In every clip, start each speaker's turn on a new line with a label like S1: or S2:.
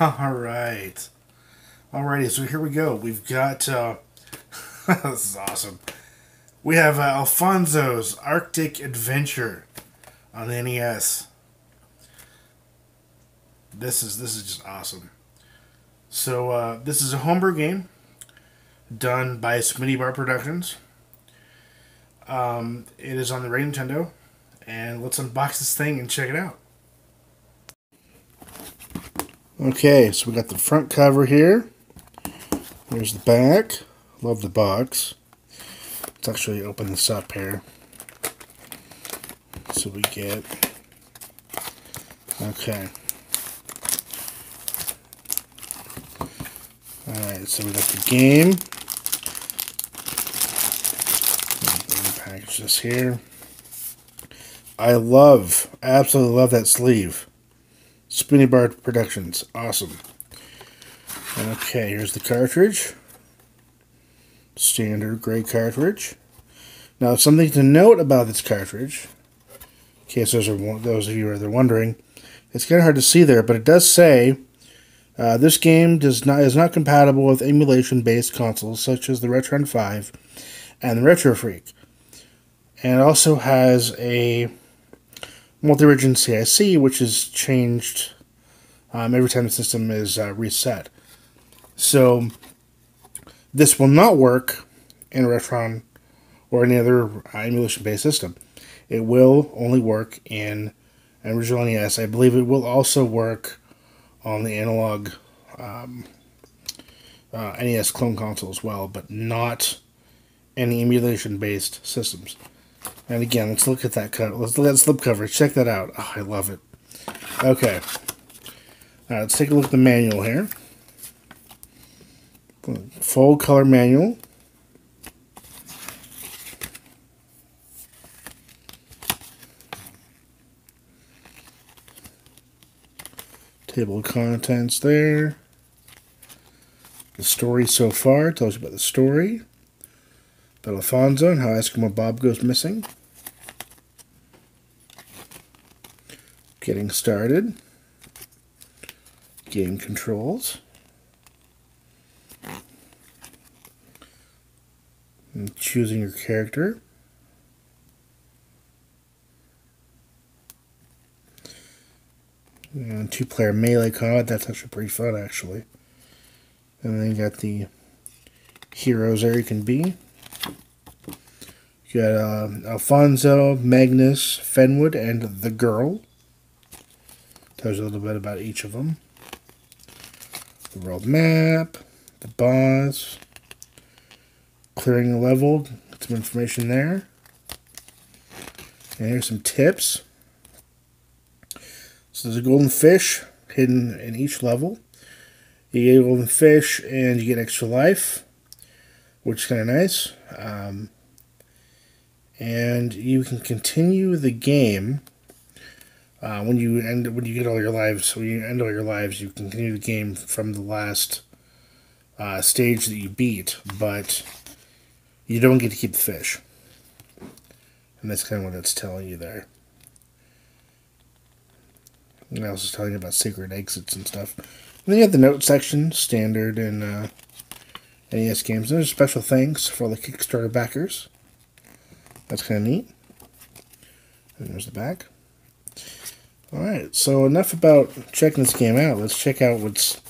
S1: Alright. Alrighty, so here we go. We've got, this is awesome. We have Alfonzo's Arctic Adventure on the NES. This is just awesome. So, this is a homebrew game done by Spoony Bard Productions. It is on the Ray Nintendo, and let's unbox this thing and check it out. Okay, so we got the front cover here. There's the back. Love the box. Let's actually open this up here. So we get... Okay. Alright, so we got the game. Package this here. I absolutely love that sleeve. Spoony Bard Productions. Awesome. Okay, here's the cartridge. Standard gray cartridge. Now, something to note about this cartridge, in case those of you are wondering, it's kind of hard to see there, but it does say this game is not compatible with emulation-based consoles such as the Retron 5 and the Retro Freak. And it also has a multi-region CIC, which is changed every time the system is reset. So this will not work in a Retron or any other emulation-based system. It will only work in an original NES. I believe it will also work on the analog NES clone console as well, but not any emulation-based systems. And again, let's look at that cover. Let's look at the slip cover. Check that out. Oh, I love it. Okay. Let's take a look at the manual here. Full color manual. Table of contents there. The story so far tells you about the story. About Alfonzo and how Eskimo Bob goes missing. Getting started. Game controls. And choosing your character. And 2-player melee combat. That's actually pretty fun, actually. And then you got the heroes there you can be. You got Alfonzo, Magnus, Fenwood, and the girl. Tells you a little bit about each of them. The world map, the boss, clearing the level, get some information there. And here's some tips. So there's a golden fish hidden in each level. You get a golden fish and you get extra life, which is kind of nice. And you can continue the game when you get all your lives. When you end all your lives, you continue the game from the last stage that you beat, but you don't get to keep the fish. And that's kind of what that's telling you there. And I was telling you about secret exits and stuff. And then you have the note section, standard in NES games. There's special thanks for all the Kickstarter backers. That's kind of neat. And there's the back. Alright, so enough about checking this game out. Let's check out what's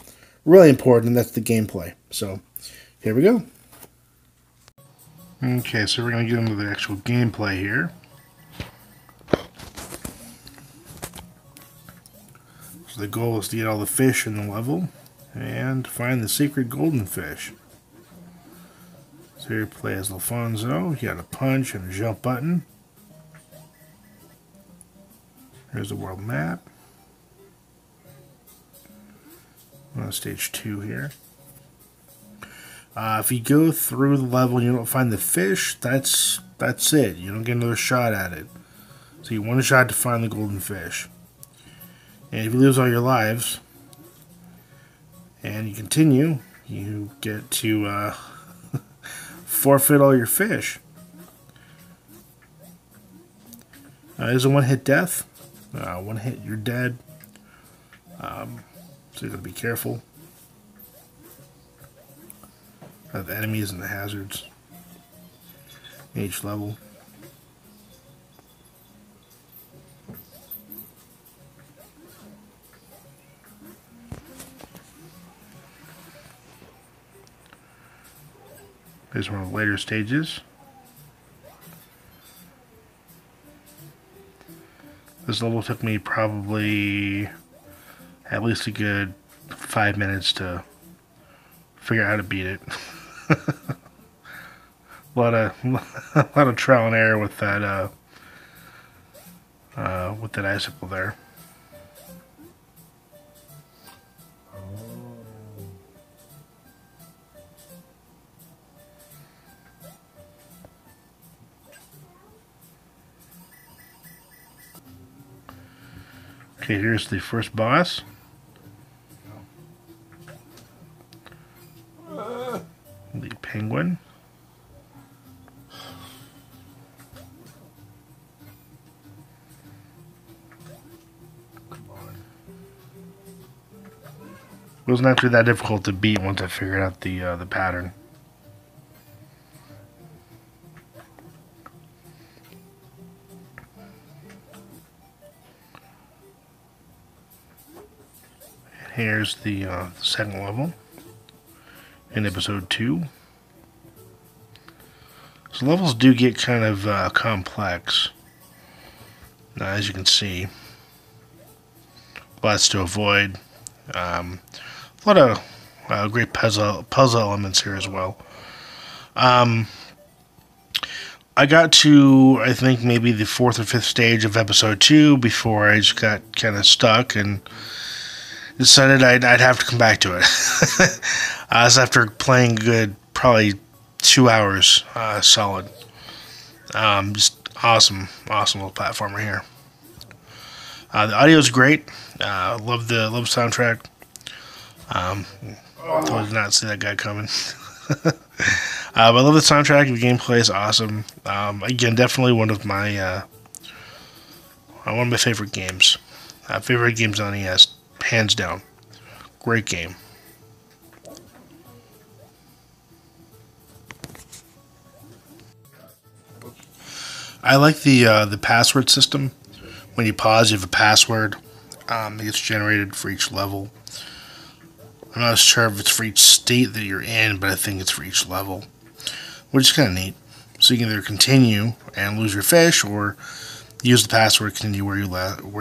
S1: really important, and that's the gameplay. So, here we go. Okay, so we're going to get into the actual gameplay here. So the goal is to get all the fish in the level and find the secret golden fish. So here you play as Alfonzo. You got a punch and a jump button. Here's the world map. We're on stage 2 here. If you go through the level and you don't find the fish, that's it. You don't get another shot at it. So you want a shot to find the golden fish. And if you lose all your lives and you continue, you get to forfeit all your fish. There's a one-hit death. One hit, you're dead. So you gotta be careful of the enemies and the hazards in each level. Here's one of the later stages. This level took me probably at least a good 5 minutes to figure out how to beat it. a lot of trial and error with that icicle there. Okay, here's the first boss. The penguin. It wasn't actually that difficult to beat once I figured out the pattern. Here's the second level in episode 2. So levels do get kind of complex, as you can see. Lots to avoid. A lot of great puzzle elements here as well. I got to, I think, maybe the 4th or 5th stage of episode 2 before I just got kind of stuck and decided I'd have to come back to it. So after playing good, probably 2 hours solid. Just awesome little platformer here. The audio is great. Love the soundtrack. Did not see that guy coming. But I love the soundtrack. The gameplay is awesome. Again, definitely one of my favorite games. Favorite games on NES. Hands down. Great game. I like the password system. When you pause, you have a password. It gets generated for each level. I'm not sure if it's for each state that you're in, but I think it's for each level, which is kind of neat. So you can either continue and lose your fish, or use the password, continue where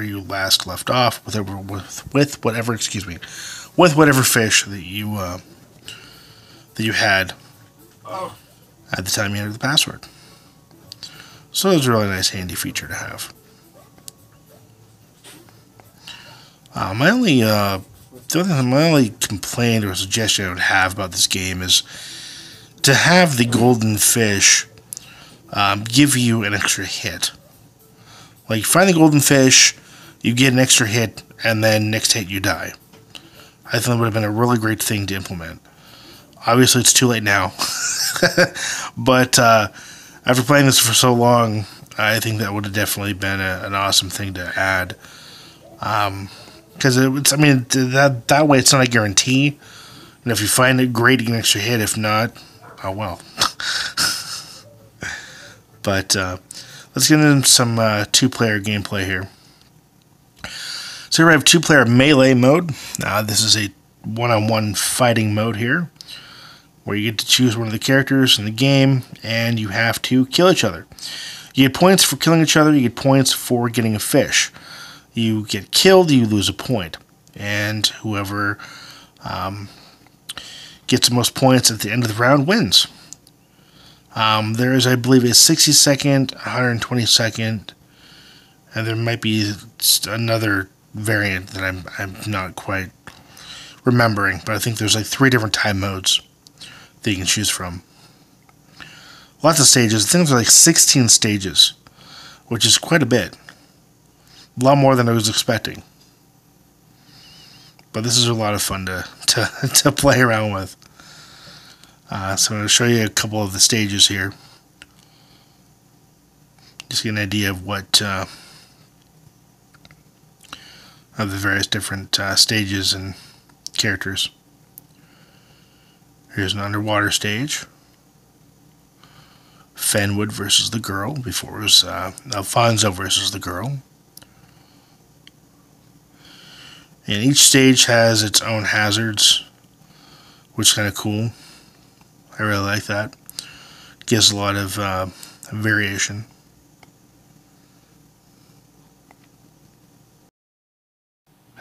S1: you last left off with whatever fish that you had at the time you entered the password. So it's a really nice, handy feature to have. My only complaint or suggestion I would have about this game is to have the golden fish give you an extra hit. Like, you find the golden fish, you get an extra hit, and then next hit you die. I think that would have been a really great thing to implement. Obviously, it's too late now. But after playing this for so long, I think that would have definitely been an awesome thing to add. Because that way it's not a guarantee. And if you find it, great, you get an extra hit. If not, oh well. But let's get into some 2-player gameplay here. So here we have 2-player melee mode. This is a one-on-one fighting mode here, where you get to choose one of the characters in the game, and you have to kill each other. You get points for killing each other, you get points for getting a fish. You get killed, you lose a point. And whoever gets the most points at the end of the round wins. There is, I believe, a 60-second, 120-second, and there might be another variant that I'm not quite remembering, but I think there's like 3 different time modes that you can choose from. Lots of stages. I think there's like 16 stages, which is quite a bit. A lot more than I was expecting. But this is a lot of fun to play around with. So I'm going to show you a couple of the stages here. Just get an idea of what of the various different stages and characters. Here's an underwater stage. Fenwood versus the girl. Before it was Alfonzo versus the girl. And each stage has its own hazards, which is kind of cool. I really like that. Gives a lot of variation.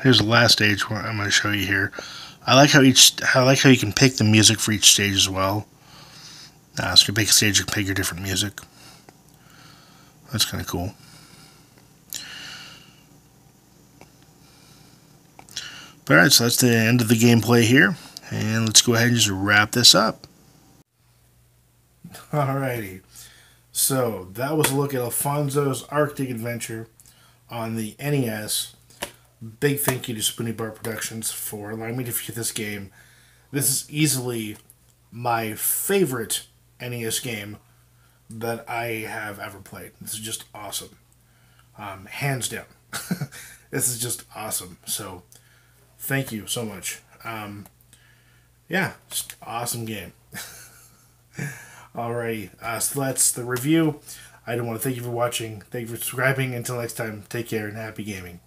S1: Here's the last stage where I'm going to show you here. I like how you can pick the music for each stage as well. So you pick a stage, you can pick your different music. That's kind of cool. Alright, so that's the end of the gameplay here. And let's go ahead and just wrap this up. Alrighty. So, that was a look at Alfonzo's Arctic Adventure on the NES. Big thank you to Spoony Bard Productions for allowing me to review this game. This is easily my favorite NES game that I have ever played. This is just awesome. Hands down. This is just awesome. So, thank you so much. Yeah, just awesome game. Alrighty, so that's the review. I don't want to thank you for watching. Thank you for subscribing. Until next time, take care and happy gaming.